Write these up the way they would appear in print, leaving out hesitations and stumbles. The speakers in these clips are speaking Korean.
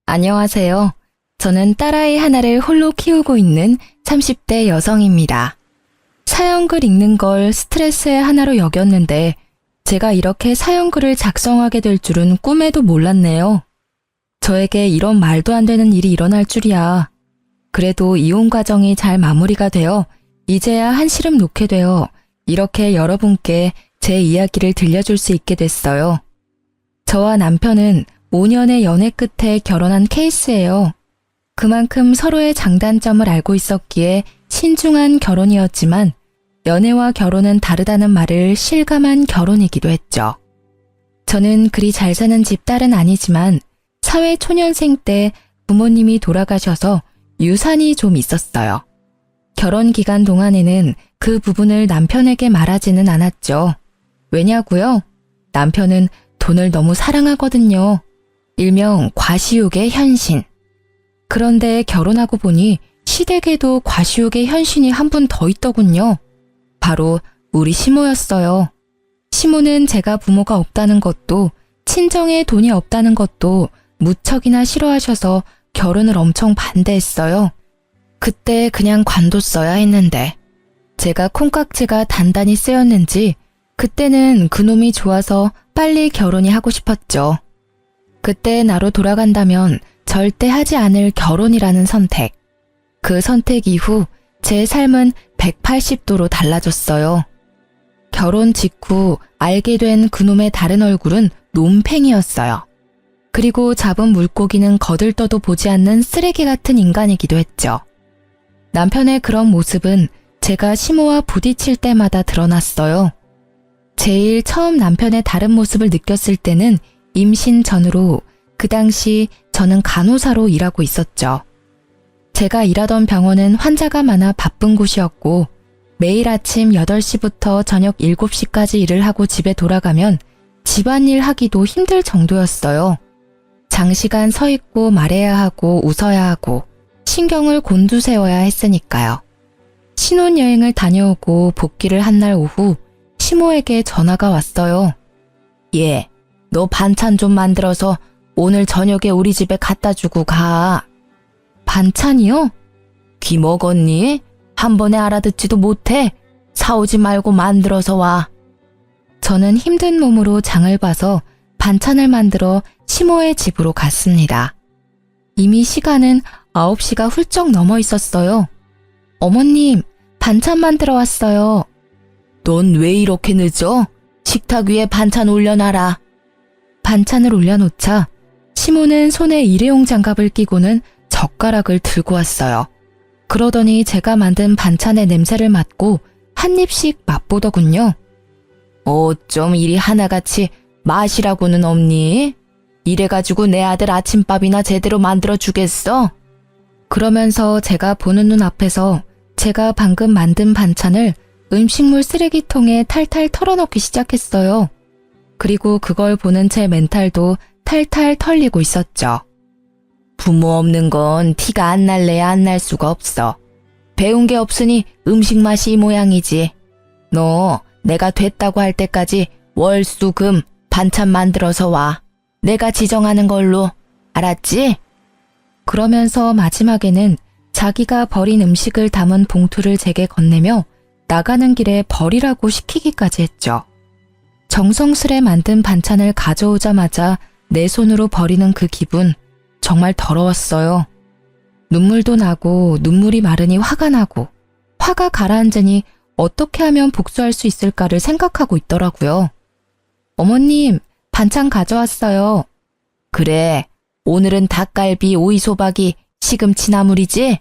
안녕하세요. 저는 딸아이 하나를 홀로 키우고 있는 30대 여성입니다. 사연글 읽는 걸 스트레스의 하나로 여겼는데 제가 이렇게 사연글을 작성하게 될 줄은 꿈에도 몰랐네요. 저에게 이런 말도 안 되는 일이 일어날 줄이야. 그래도 이혼 과정이 잘 마무리가 되어 이제야 한시름 놓게 되어 이렇게 여러분께 제 이야기를 들려줄 수 있게 됐어요. 저와 남편은 5년의 연애 끝에 결혼한 케이스예요. 그만큼 서로의 장단점을 알고 있었기에 신중한 결혼이었지만 연애와 결혼은 다르다는 말을 실감한 결혼이기도 했죠. 저는 그리 잘 사는 집 딸은 아니지만 사회 초년생 때 부모님이 돌아가셔서 유산이 좀 있었어요. 결혼 기간 동안에는 그 부분을 남편에게 말하지는 않았죠. 왜냐고요? 남편은 돈을 너무 사랑하거든요. 일명 과시욕의 현신. 그런데 결혼하고 보니 시댁에도 과시욕의 현신이 한 분 더 있더군요. 바로 우리 시모였어요. 시모는 제가 부모가 없다는 것도 친정에 돈이 없다는 것도 무척이나 싫어하셔서 결혼을 엄청 반대했어요. 그때 그냥 관뒀어야 했는데 제가 콩깍지가 단단히 쓰였는지 그때는 그놈이 좋아서 빨리 결혼이 하고 싶었죠. 그때 나로 돌아간다면 절대 하지 않을 결혼이라는 선택. 그 선택 이후 제 삶은 180도로 달라졌어요. 결혼 직후 알게 된 그놈의 다른 얼굴은 놈팽이였어요. 그리고 잡은 물고기는 거들떠도 보지 않는 쓰레기 같은 인간이기도 했죠. 남편의 그런 모습은 제가 시모와 부딪힐 때마다 드러났어요. 제일 처음 남편의 다른 모습을 느꼈을 때는 임신 전으로 그 당시 저는 간호사로 일하고 있었죠. 제가 일하던 병원은 환자가 많아 바쁜 곳이었고 매일 아침 8시부터 저녁 7시까지 일을 하고 집에 돌아가면 집안일 하기도 힘들 정도였어요. 장시간 서 있고 말해야 하고 웃어야 하고 신경을 곤두세워야 했으니까요. 신혼여행을 다녀오고 복귀를 한 날 오후 시모에게 전화가 왔어요. 얘, 너 반찬 좀 만들어서 오늘 저녁에 우리 집에 갖다 주고 가. 반찬이요? 귀 먹었니? 한 번에 알아듣지도 못해. 사오지 말고 만들어서 와. 저는 힘든 몸으로 장을 봐서 반찬을 만들어 시모의 집으로 갔습니다. 이미 시간은 9시가 훌쩍 넘어 있었어요. 어머님, 반찬 만들어 왔어요. 넌 왜 이렇게 늦어? 식탁 위에 반찬 올려놔라. 반찬을 올려놓자 시모는 손에 일회용 장갑을 끼고는 젓가락을 들고 왔어요. 그러더니 제가 만든 반찬의 냄새를 맡고 한 입씩 맛보더군요. 좀 이리 하나같이 맛이라고는 없니? 이래가지고 내 아들 아침밥이나 제대로 만들어주겠어? 그러면서 제가 보는 눈 앞에서 제가 방금 만든 반찬을 음식물 쓰레기통에 탈탈 털어넣기 시작했어요. 그리고 그걸 보는 제 멘탈도 탈탈 털리고 있었죠. 부모 없는 건 티가 안 날래야 안 날 수가 없어. 배운 게 없으니 음식 맛이 이 모양이지. 너 내가 됐다고 할 때까지 월, 수, 금 반찬 만들어서 와. 내가 지정하는 걸로. 알았지? 그러면서 마지막에는 자기가 버린 음식을 담은 봉투를 제게 건네며 나가는 길에 버리라고 시키기까지 했죠. 정성스레 만든 반찬을 가져오자마자 내 손으로 버리는 그 기분 정말 더러웠어요. 눈물도 나고 눈물이 마르니 화가 나고 화가 가라앉으니 어떻게 하면 복수할 수 있을까를 생각하고 있더라고요. 어머님, 반찬 가져왔어요. 그래, 오늘은 닭갈비, 오이소박이, 시금치 나물이지?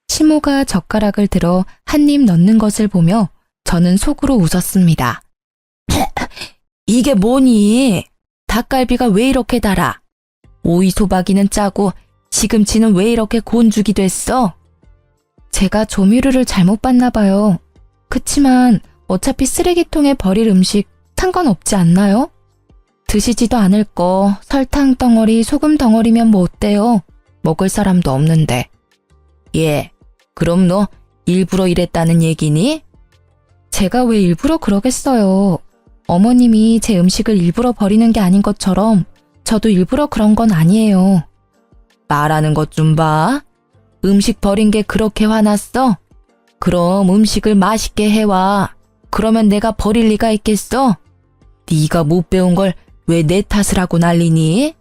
시모가 젓가락을 들어 한 입 넣는 것을 보며 저는 속으로 웃었습니다. 이게 뭐니? 닭갈비가 왜 이렇게 달아? 오이소박이는 짜고 시금치는 왜 이렇게 곤죽이 됐어? 제가 조미료를 잘못 봤나 봐요. 그치만 어차피 쓰레기통에 버릴 음식 상관없지 않나요? 드시지도 않을 거 설탕 덩어리, 소금 덩어리면 뭐 어때요? 먹을 사람도 없는데. 예, 그럼 너 일부러 이랬다는 얘기니? 제가 왜 일부러 그러겠어요. 어머님이 제 음식을 일부러 버리는 게 아닌 것처럼 저도 일부러 그런 건 아니에요. 말하는 것 좀 봐. 음식 버린 게 그렇게 화났어? 그럼 음식을 맛있게 해와. 그러면 내가 버릴 리가 있겠어? 네가 못 배운 걸 왜 내 탓을 하고 난리니?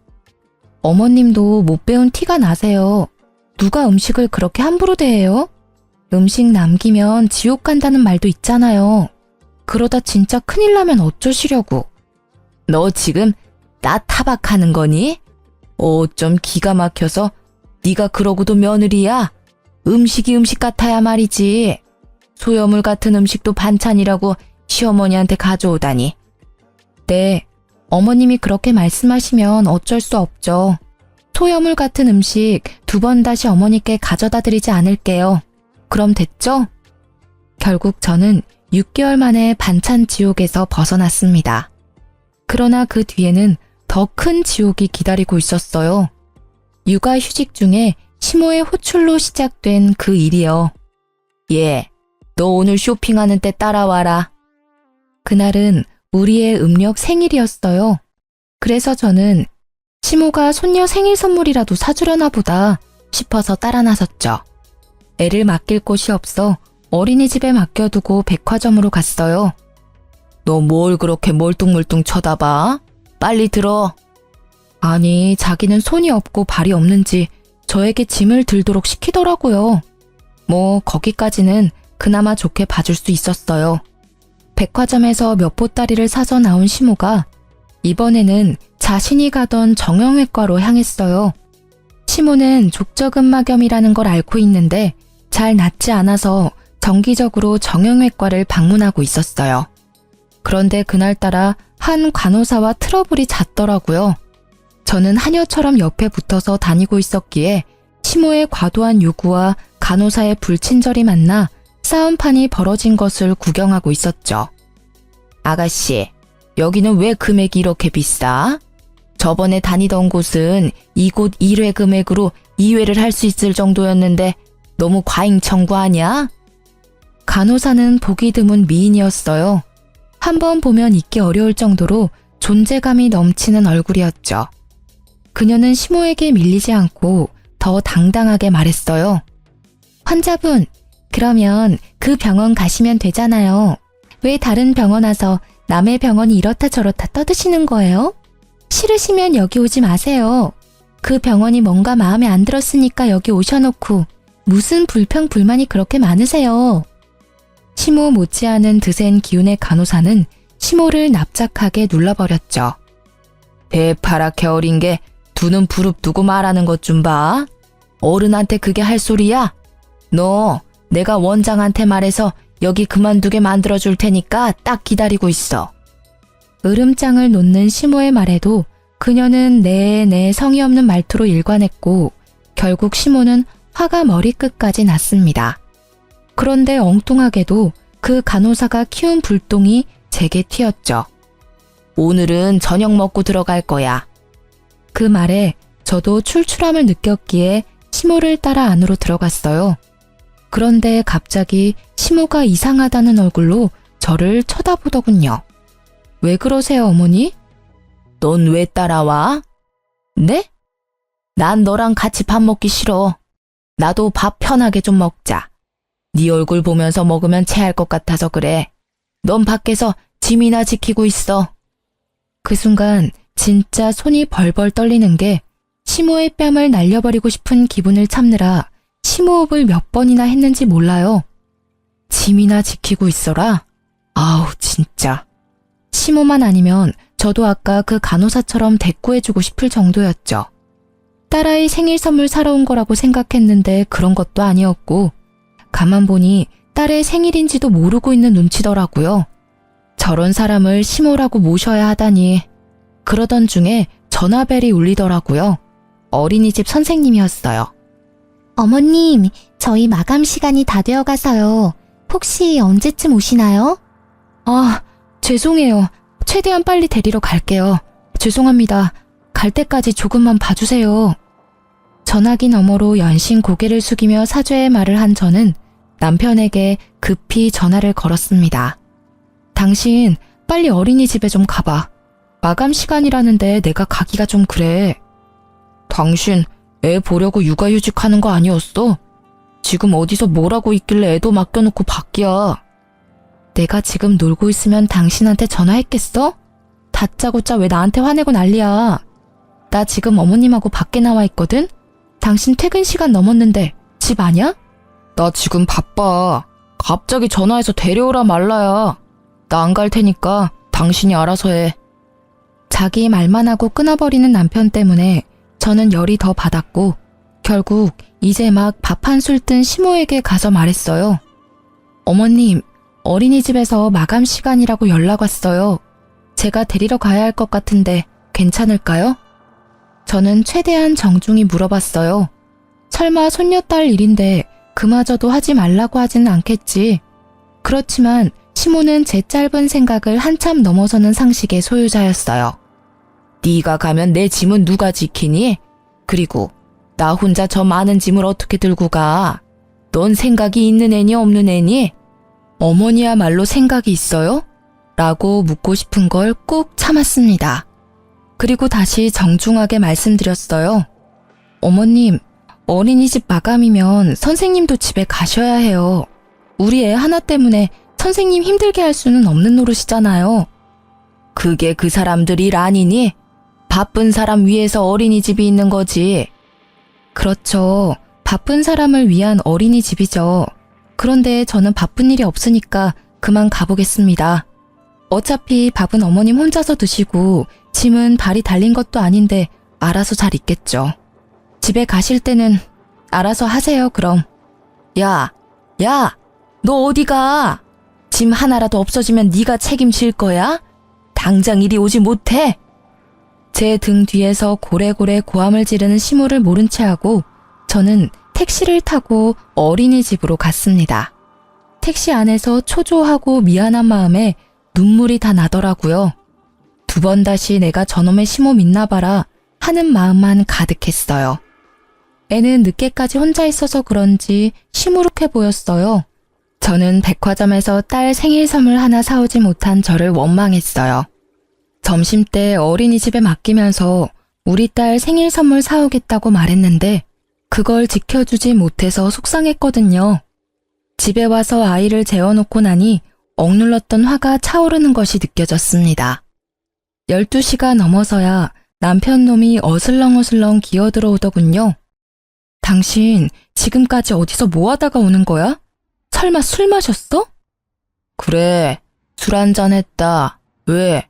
어머님도 못 배운 티가 나세요. 누가 음식을 그렇게 함부로 대해요? 음식 남기면 지옥 간다는 말도 있잖아요. 그러다 진짜 큰일 나면 어쩌시려고. 너 지금 나 타박하는 거니? 좀 기가 막혀서 네가 그러고도 며느리야? 음식이 음식 같아야 말이지. 소여물 같은 음식도 반찬이라고 시어머니한테 가져오다니. 네, 어머님이 그렇게 말씀하시면 어쩔 수 없죠. 소여물 같은 음식 2번 다시 어머니께 가져다 드리지 않을게요. 그럼 됐죠? 결국 저는 6개월 만에 반찬 지옥에서 벗어났습니다. 그러나 그 뒤에는 더 큰 지옥이 기다리고 있었어요. 육아휴직 중에 시모의 호출로 시작된 그 일이요. 예, 너 오늘 쇼핑하는 때 따라와라. 그날은 우리의 음력 생일이었어요. 그래서 저는 시모가 손녀 생일 선물이라도 사주려나 보다 싶어서 따라 나섰죠. 애를 맡길 곳이 없어 어린이집에 맡겨두고 백화점으로 갔어요. 너 뭘 그렇게 멀뚱멀뚱 쳐다봐? 빨리 들어. 아니, 자기는 손이 없고 발이 없는지 저에게 짐을 들도록 시키더라고요. 뭐 거기까지는 그나마 좋게 봐줄 수 있었어요. 백화점에서 몇 보따리를 사서 나온 시모가 이번에는 자신이 가던 정형외과로 향했어요. 시모는 족저근막염이라는 걸 앓고 있는데 잘 낫지 않아서 정기적으로 정형외과를 방문하고 있었어요. 그런데 그날따라 한 간호사와 트러블이 잦더라고요. 저는 하녀처럼 옆에 붙어서 다니고 있었기에 시모의 과도한 요구와 간호사의 불친절이 만나 싸움판이 벌어진 것을 구경하고 있었죠. 아가씨, 여기는 왜 금액이 이렇게 비싸? 저번에 다니던 곳은 이곳 1회 금액으로 2회를 할 수 있을 정도였는데 너무 과잉 청구 아니야? 간호사는 보기 드문 미인이었어요. 한번 보면 잊기 어려울 정도로 존재감이 넘치는 얼굴이었죠. 그녀는 시모에게 밀리지 않고 더 당당하게 말했어요. 환자분, 그러면 그 병원 가시면 되잖아요. 왜 다른 병원 와서 남의 병원이 이렇다 저렇다 떠드시는 거예요? 싫으시면 여기 오지 마세요. 그 병원이 뭔가 마음에 안 들었으니까 여기 오셔놓고 무슨 불평불만이 그렇게 많으세요? 시모 못지않은 드센 기운의 간호사는 시모를 납작하게 눌러버렸죠. 대파랗게 어린 게 두 눈 부릅뜨고 말하는 것 좀 봐. 어른한테 그게 할 소리야? 너 내가 원장한테 말해서 여기 그만두게 만들어줄 테니까 딱 기다리고 있어. 으름장을 놓는 시모의 말에도 그녀는 네 성의 없는 말투로 일관했고 결국 시모는 화가 머리끝까지 났습니다. 그런데 엉뚱하게도 그 간호사가 키운 불똥이 제게 튀었죠. 오늘은 저녁 먹고 들어갈 거야. 그 말에 저도 출출함을 느꼈기에 시모를 따라 안으로 들어갔어요. 그런데 갑자기 시모가 이상하다는 얼굴로 저를 쳐다보더군요. 왜 그러세요, 어머니? 넌 왜 따라와? 네? 난 너랑 같이 밥 먹기 싫어. 나도 밥 편하게 좀 먹자. 네 얼굴 보면서 먹으면 체할 것 같아서 그래. 넌 밖에서 짐이나 지키고 있어. 그 순간 진짜 손이 벌벌 떨리는 게 시모의 뺨을 날려버리고 싶은 기분을 참느라 심호흡을 몇 번이나 했는지 몰라요. 짐이나 지키고 있어라? 아우 진짜. 시모만 아니면 저도 아까 그 간호사처럼 대꾸해주고 싶을 정도였죠. 딸아이 생일 선물 사러 온 거라고 생각했는데 그런 것도 아니었고 가만 보니 딸의 생일인지도 모르고 있는 눈치더라고요. 저런 사람을 시모라고 모셔야 하다니. 그러던 중에 전화벨이 울리더라고요. 어린이집 선생님이었어요. 어머님, 저희 마감 시간이 다 되어가서요. 혹시 언제쯤 오시나요? 아, 죄송해요. 최대한 빨리 데리러 갈게요. 죄송합니다. 갈 때까지 조금만 봐주세요. 전화기 너머로 연신 고개를 숙이며 사죄의 말을 한 저는 남편에게 급히 전화를 걸었습니다. 당신 빨리 어린이집에 좀 가봐. 마감 시간이라는데 내가 가기가 좀 그래. 당신 애 보려고 육아휴직하는 거 아니었어? 지금 어디서 뭐라고 있길래 애도 맡겨놓고 밖이야. 내가 지금 놀고 있으면 당신한테 전화했겠어? 다짜고짜 왜 나한테 화내고 난리야. 나 지금 어머님하고 밖에 나와 있거든? 당신 퇴근 시간 넘었는데 집 아냐? 나 지금 바빠. 갑자기 전화해서 데려오라 말라야. 나 안 갈 테니까 당신이 알아서 해. 자기 말만 하고 끊어버리는 남편 때문에 저는 열이 더 받았고 결국 이제 막 밥 한 술 뜬 시모에게 가서 말했어요. 어머님, 어린이집에서 마감 시간이라고 연락 왔어요. 제가 데리러 가야 할 것 같은데 괜찮을까요? 저는 최대한 정중히 물어봤어요. 설마 손녀딸 일인데 그마저도 하지 말라고 하지는 않겠지. 그렇지만 시모는 제 짧은 생각을 한참 넘어서는 상식의 소유자였어요. 네가 가면 내 짐은 누가 지키니? 그리고 나 혼자 저 많은 짐을 어떻게 들고 가? 넌 생각이 있는 애니 없는 애니? 어머니야말로 생각이 있어요? 라고 묻고 싶은 걸 꾹 참았습니다. 그리고 다시 정중하게 말씀드렸어요. 어머님, 어린이집 마감이면 선생님도 집에 가셔야 해요. 우리 애 하나 때문에 선생님 힘들게 할 수는 없는 노릇이잖아요. 그게 그 사람들 일 아니니? 바쁜 사람 위해서 어린이집이 있는 거지. 그렇죠. 바쁜 사람을 위한 어린이집이죠. 그런데 저는 바쁜 일이 없으니까 그만 가보겠습니다. 어차피 밥은 어머님 혼자서 드시고 짐은 발이 달린 것도 아닌데 알아서 잘 있겠죠. 집에 가실 때는 알아서 하세요, 그럼. 야, 너 어디 가? 짐 하나라도 없어지면 네가 책임질 거야? 당장 이리 오지 못해? 제 등 뒤에서 고래고래 고함을 지르는 시모를 모른 채 하고 저는 택시를 타고 어린이집으로 갔습니다. 택시 안에서 초조하고 미안한 마음에 눈물이 다 나더라고요. 두 번 다시 내가 저놈의 시모 믿나 봐라 하는 마음만 가득했어요. 애는 늦게까지 혼자 있어서 그런지 시무룩해 보였어요. 저는 백화점에서 딸 생일 선물 하나 사오지 못한 저를 원망했어요. 점심때 어린이집에 맡기면서 우리 딸 생일 선물 사오겠다고 말했는데 그걸 지켜주지 못해서 속상했거든요. 집에 와서 아이를 재워놓고 나니 억눌렀던 화가 차오르는 것이 느껴졌습니다. 12시가 넘어서야 남편 놈이 어슬렁어슬렁 기어들어오더군요. 당신 지금까지 어디서 뭐 하다가 오는 거야? 설마 술 마셨어? 그래, 술 한잔 했다. 왜?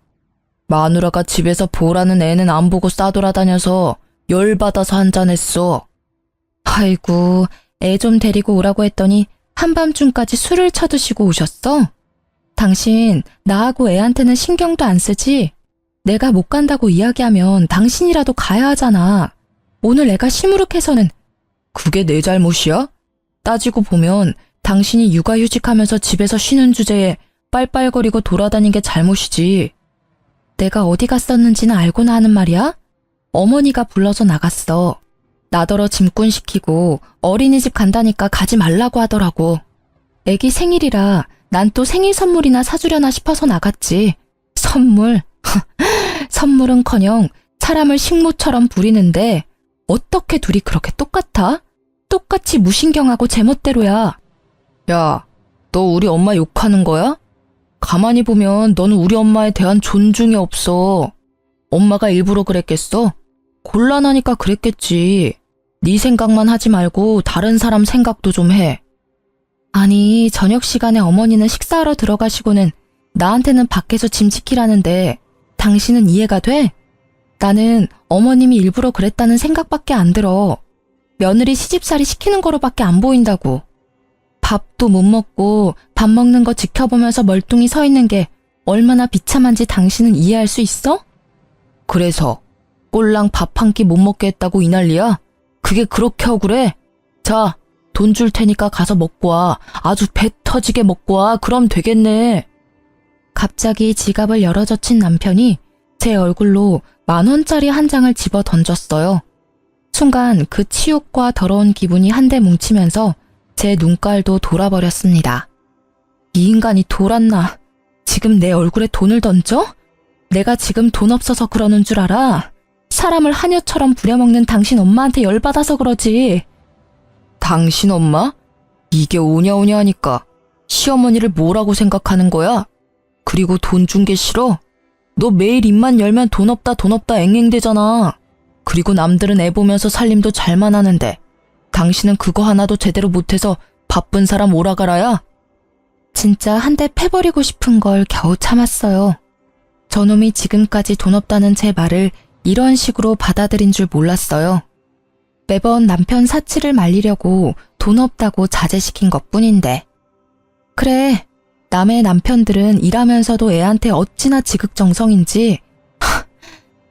마누라가 집에서 보라는 애는 안 보고 싸돌아다녀서 열받아서 한잔 했어. 아이고, 애 좀 데리고 오라고 했더니 한밤중까지 술을 쳐드시고 오셨어? 당신 나하고 애한테는 신경도 안 쓰지? 내가 못 간다고 이야기하면 당신이라도 가야 하잖아. 오늘 애가 시무룩해서는 그게 내 잘못이야? 따지고 보면 당신이 육아휴직하면서 집에서 쉬는 주제에 빨빨거리고 돌아다닌 게 잘못이지. 내가 어디 갔었는지는 알고나 하는 말이야? 어머니가 불러서 나갔어. 나더러 짐꾼 시키고 어린이집 간다니까 가지 말라고 하더라고. 애기 생일이라 난 또 생일 선물이나 사주려나 싶어서 나갔지. 선물? 선물은커녕 사람을 식모처럼 부리는데 어떻게 둘이 그렇게 똑같아? 똑같이 무신경하고 제멋대로야. 야, 너 우리 엄마 욕하는 거야? 가만히 보면 너는 우리 엄마에 대한 존중이 없어. 엄마가 일부러 그랬겠어? 곤란하니까 그랬겠지. 네 생각만 하지 말고 다른 사람 생각도 좀 해. 아니, 저녁 시간에 어머니는 식사하러 들어가시고는 나한테는 밖에서 짐 지키라는데 당신은 이해가 돼? 나는 어머님이 일부러 그랬다는 생각밖에 안 들어. 며느리 시집살이 시키는 거로밖에 안 보인다고. 밥도 못 먹고 밥 먹는 거 지켜보면서 멀뚱히 서 있는 게 얼마나 비참한지 당신은 이해할 수 있어? 그래서 꼴랑 밥 한 끼 못 먹게 했다고 이 난리야? 그게 그렇게 억울해? 자, 돈 줄 테니까 가서 먹고 와. 아주 배 터지게 먹고 와. 그럼 되겠네. 갑자기 지갑을 열어젖힌 남편이 제 얼굴로 10,000원짜리 한 장을 집어 던졌어요. 순간 그 치욕과 더러운 기분이 한데 뭉치면서 제 눈깔도 돌아버렸습니다. 이 인간이 돌았나? 지금 내 얼굴에 돈을 던져? 내가 지금 돈 없어서 그러는 줄 알아? 사람을 하녀처럼 부려먹는 당신 엄마한테 열받아서 그러지. 당신 엄마? 이게 오냐오냐 하니까 시어머니를 뭐라고 생각하는 거야? 그리고 돈 준 게 싫어? 너 매일 입만 열면 돈 없다 앵앵대잖아. 그리고 남들은 애 보면서 살림도 잘만 하는데 당신은 그거 하나도 제대로 못해서 바쁜 사람 오라가라야? 진짜 한 대 패버리고 싶은 걸 겨우 참았어요. 저놈이 지금까지 돈 없다는 제 말을 이런 식으로 받아들인 줄 몰랐어요. 매번 남편 사치를 말리려고 돈 없다고 자제시킨 것뿐인데. 그래, 남의 남편들은 일하면서도 애한테 어찌나 지극정성인지.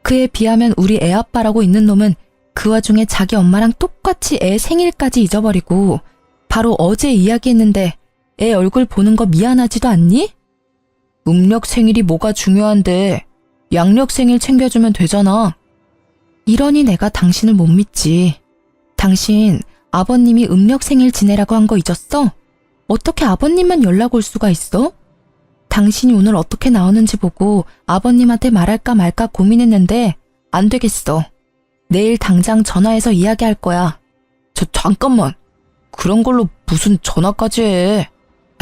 그에 비하면 우리 애 아빠라고 있는 놈은 그 와중에 자기 엄마랑 똑같이 애 생일까지 잊어버리고 바로 어제 이야기했는데 애 얼굴 보는 거 미안하지도 않니? 음력 생일이 뭐가 중요한데 양력 생일 챙겨주면 되잖아. 이러니 내가 당신을 못 믿지. 당신 아버님이 음력 생일 지내라고 한 거 잊었어? 어떻게 아버님만 연락 올 수가 있어? 당신이 오늘 어떻게 나오는지 보고 아버님한테 말할까 말까 고민했는데 안 되겠어. 내일 당장 전화해서 이야기할 거야. 잠깐만. 그런 걸로 무슨 전화까지 해.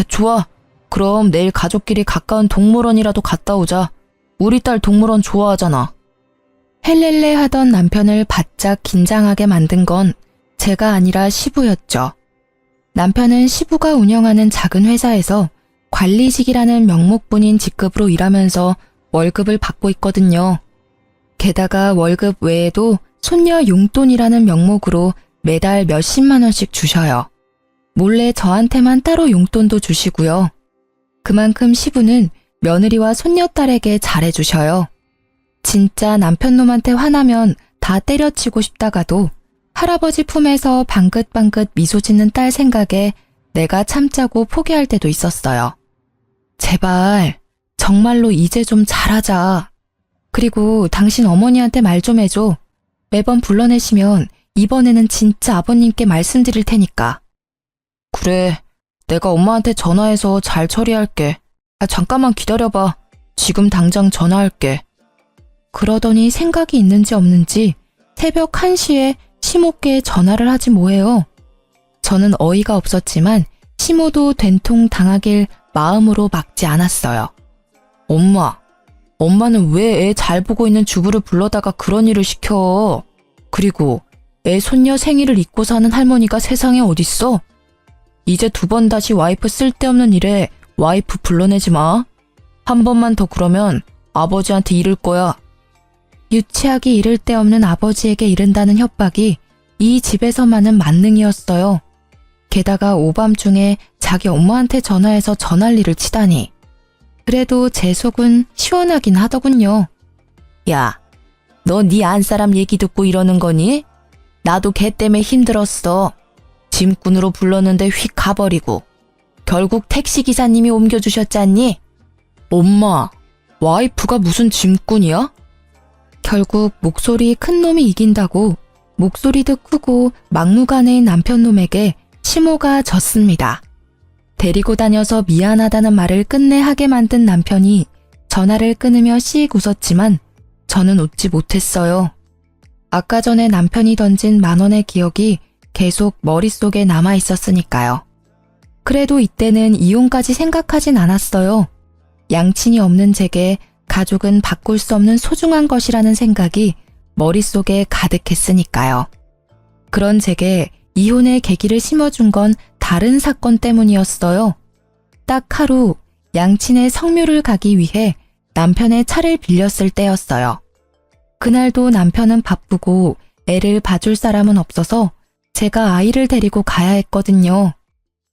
좋아. 그럼 내일 가족끼리 가까운 동물원이라도 갔다 오자. 우리 딸 동물원 좋아하잖아. 헬렐레 하던 남편을 바짝 긴장하게 만든 건 제가 아니라 시부였죠. 남편은 시부가 운영하는 작은 회사에서 관리직이라는 명목뿐인 직급으로 일하면서 월급을 받고 있거든요. 게다가 월급 외에도 손녀 용돈이라는 명목으로 매달 몇십만 원씩 주셔요. 몰래 저한테만 따로 용돈도 주시고요. 그만큼 시부는 며느리와 손녀딸에게 잘해주셔요. 진짜 남편놈한테 화나면 다 때려치고 싶다가도 할아버지 품에서 방긋방긋 미소 짓는 딸 생각에 내가 참자고 포기할 때도 있었어요. 제발 정말로 이제 좀 잘하자. 그리고 당신 어머니한테 말 좀 해줘. 매번 불러내시면 이번에는 진짜 아버님께 말씀드릴 테니까. 그래, 내가 엄마한테 전화해서 잘 처리할게. 잠깐만 기다려봐. 지금 당장 전화할게. 그러더니 생각이 있는지 없는지 새벽 1시에 시모께 전화를 하지 뭐해요. 저는 어이가 없었지만 시모도 된통 당하길 마음으로 막지 않았어요. 엄마는 왜 애 잘 보고 있는 주부를 불러다가 그런 일을 시켜? 그리고 애 손녀 생일을 잊고 사는 할머니가 세상에 어딨어? 이제 2번 다시 와이프 쓸데없는 일에 와이프 불러내지 마. 한 번만 더 그러면 아버지한테 이를 거야. 유치하기 이를 데 없는 아버지에게 이른다는 협박이 이 집에서만은 만능이었어요. 게다가 오밤중에 자기 엄마한테 전화해서 전화리를 치다니. 그래도 제 속은 시원하긴 하더군요. 야, 너 네 안사람 얘기 듣고 이러는 거니? 나도 걔 때문에 힘들었어. 짐꾼으로 불렀는데 휙 가버리고 결국 택시기사님이 옮겨주셨잖니? 엄마, 와이프가 무슨 짐꾼이야? 결국 목소리 큰 놈이 이긴다고 목소리도 크고 막무가내인 남편놈에게 시모가 졌습니다. 데리고 다녀서 미안하다는 말을 끝내 하게 만든 남편이 전화를 끊으며 씩 웃었지만 저는 웃지 못했어요. 아까 전에 남편이 던진 10,000원의 기억이 계속 머릿속에 남아 있었으니까요. 그래도 이때는 이혼까지 생각하진 않았어요. 양친이 없는 제게 가족은 바꿀 수 없는 소중한 것이라는 생각이 머릿속에 가득했으니까요. 그런 제게 이혼의 계기를 심어준 건 다른 사건 때문이었어요. 딱 하루 양친의 성묘를 가기 위해 남편의 차를 빌렸을 때였어요. 그날도 남편은 바쁘고 애를 봐줄 사람은 없어서 제가 아이를 데리고 가야 했거든요.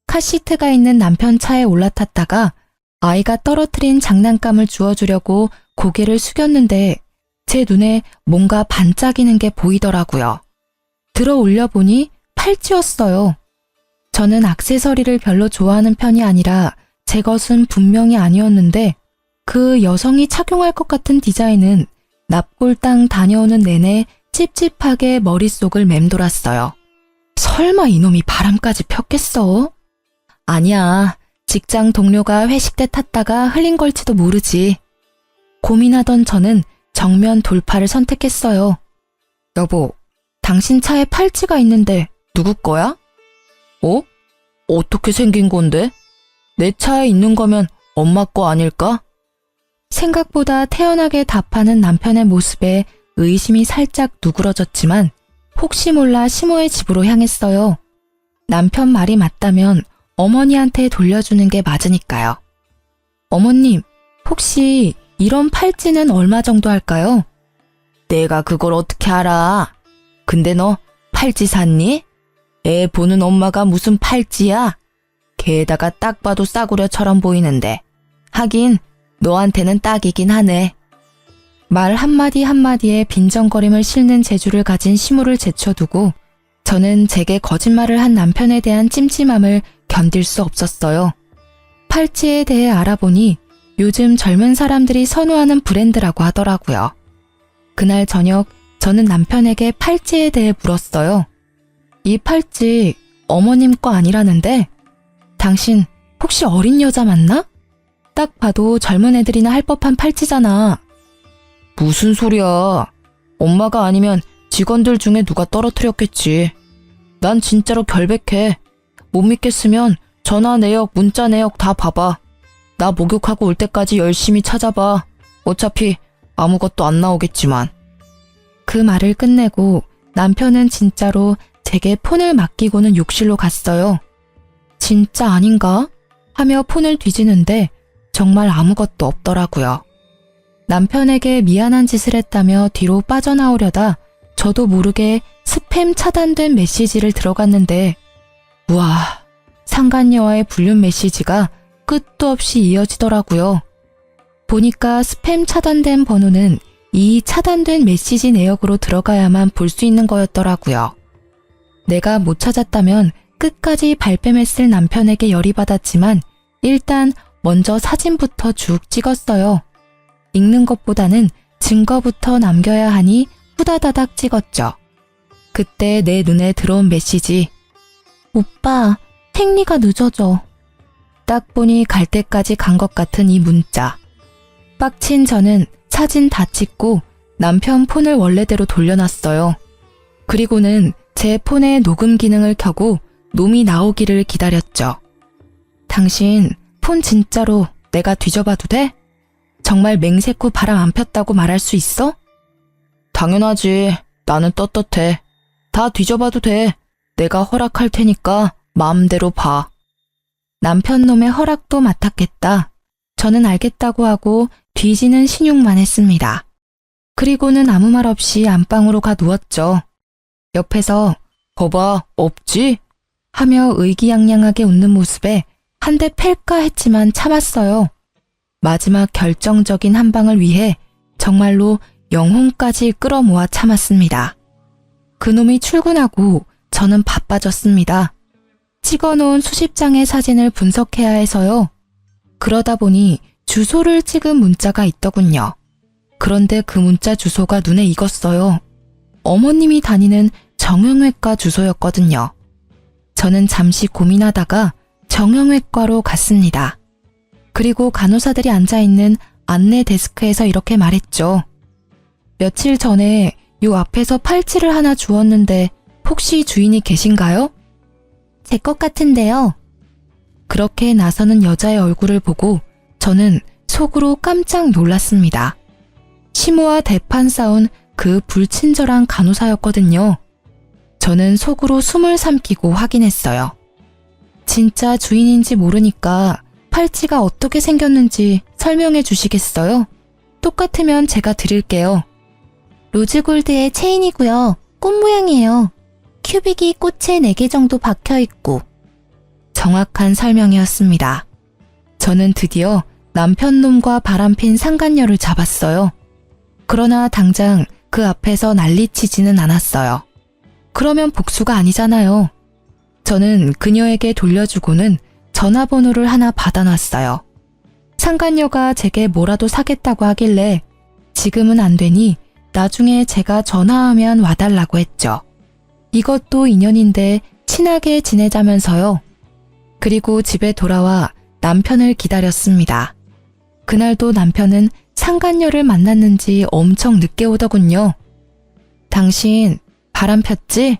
카시트가 있는 남편 차에 올라탔다가 아이가 떨어뜨린 장난감을 주워주려고 고개를 숙였는데 제 눈에 뭔가 반짝이는 게 보이더라고요. 들어 올려보니 팔찌였어요. 저는 액세서리를 별로 좋아하는 편이 아니라 제 것은 분명히 아니었는데 그 여성이 착용할 것 같은 디자인은 납골당 다녀오는 내내 찝찝하게 머릿속을 맴돌았어요. 설마 이놈이 바람까지 폈겠어? 아니야. 직장 동료가 회식 때 탔다가 흘린 걸지도 모르지. 고민하던 저는 정면 돌파를 선택했어요. 여보, 당신 차에 팔찌가 있는데 누구 거야? 어? 어떻게 생긴 건데? 내 차에 있는 거면 엄마 거 아닐까? 생각보다 태연하게 답하는 남편의 모습에 의심이 살짝 누그러졌지만 혹시 몰라 시모의 집으로 향했어요. 남편 말이 맞다면 어머니한테 돌려주는 게 맞으니까요. 어머님, 혹시 이런 팔찌는 얼마 정도 할까요? 내가 그걸 어떻게 알아? 근데 너 팔찌 샀니? 애 보는 엄마가 무슨 팔찌야? 게다가 딱 봐도 싸구려처럼 보이는데. 하긴 너한테는 딱이긴 하네. 말 한마디 한마디에 빈정거림을 싣는 재주를 가진 시모를 제쳐두고 저는 제게 거짓말을 한 남편에 대한 찜찜함을 견딜 수 없었어요. 팔찌에 대해 알아보니 요즘 젊은 사람들이 선호하는 브랜드라고 하더라고요. 그날 저녁 저는 남편에게 팔찌에 대해 물었어요. 이 팔찌 어머님 거 아니라는데? 당신 혹시 어린 여자 맞나? 딱 봐도 젊은 애들이나 할 법한 팔찌잖아. 무슨 소리야. 엄마가 아니면 직원들 중에 누가 떨어뜨렸겠지. 난 진짜로 결백해. 못 믿겠으면 전화 내역, 문자 내역 다 봐봐. 나 목욕하고 올 때까지 열심히 찾아봐. 어차피 아무것도 안 나오겠지만. 그 말을 끝내고 남편은 진짜로 제게 폰을 맡기고는 욕실로 갔어요. 진짜 아닌가? 하며 폰을 뒤지는데 정말 아무것도 없더라고요. 남편에게 미안한 짓을 했다며 뒤로 빠져나오려다 저도 모르게 스팸 차단된 메시지를 들어갔는데 우와, 상간녀와의 불륜 메시지가 끝도 없이 이어지더라고요. 보니까 스팸 차단된 번호는 이 차단된 메시지 내역으로 들어가야만 볼 수 있는 거였더라고요. 내가 못 찾았다면 끝까지 발뺌했을 남편에게 열이 받았지만 일단 먼저 사진부터 쭉 찍었어요. 읽는 것보다는 증거부터 남겨야 하니 후다다닥 찍었죠. 그때 내 눈에 들어온 메시지. 오빠, 택리가 늦어져. 딱 보니 갈 때까지 간 것 같은 이 문자. 빡친 저는 사진 다 찍고 남편 폰을 원래대로 돌려놨어요. 그리고는 제 폰의 녹음 기능을 켜고 놈이 나오기를 기다렸죠. 당신 폰 진짜로 내가 뒤져봐도 돼? 정말 맹세코 바람 안 폈다고 말할 수 있어? 당연하지. 나는 떳떳해. 다 뒤져봐도 돼. 내가 허락할 테니까 마음대로 봐. 남편 놈의 허락도 맡았겠다. 저는 알겠다고 하고 뒤지는 신용만 했습니다. 그리고는 아무 말 없이 안방으로 가 누웠죠. 옆에서 봐봐, 없지? 하며 의기양양하게 웃는 모습에 한 대 팰까 했지만 참았어요. 마지막 결정적인 한 방을 위해 정말로 영혼까지 끌어모아 참았습니다. 그놈이 출근하고 저는 바빠졌습니다. 찍어놓은 수십 장의 사진을 분석해야 해서요. 그러다 보니 주소를 찍은 문자가 있더군요. 그런데 그 문자 주소가 눈에 익었어요. 어머님이 다니는 정형외과 주소였거든요. 저는 잠시 고민하다가 정형외과로 갔습니다. 그리고 간호사들이 앉아있는 안내 데스크에서 이렇게 말했죠. 며칠 전에 요 앞에서 팔찌를 하나 주웠는데 혹시 주인이 계신가요? 제 것 같은데요. 그렇게 나서는 여자의 얼굴을 보고 저는 속으로 깜짝 놀랐습니다. 시모와 대판 싸운 그 불친절한 간호사였거든요. 저는 속으로 숨을 삼키고 확인했어요. 진짜 주인인지 모르니까 팔찌가 어떻게 생겼는지 설명해 주시겠어요? 똑같으면 제가 드릴게요. 로즈골드의 체인이고요. 꽃 모양이에요. 큐빅이 꽃에 4개 정도 박혀있고. 정확한 설명이었습니다. 저는 드디어 남편놈과 바람핀 상간녀를 잡았어요. 그러나 당장 그 앞에서 난리치지는 않았어요. 그러면 복수가 아니잖아요. 저는 그녀에게 돌려주고는 전화번호를 하나 받아놨어요. 상간녀가 제게 뭐라도 사겠다고 하길래 지금은 안 되니 나중에 제가 전화하면 와달라고 했죠. 이것도 인연인데 친하게 지내자면서요. 그리고 집에 돌아와 남편을 기다렸습니다. 그날도 남편은 상간녀를 만났는지 엄청 늦게 오더군요. 당신 바람 폈지?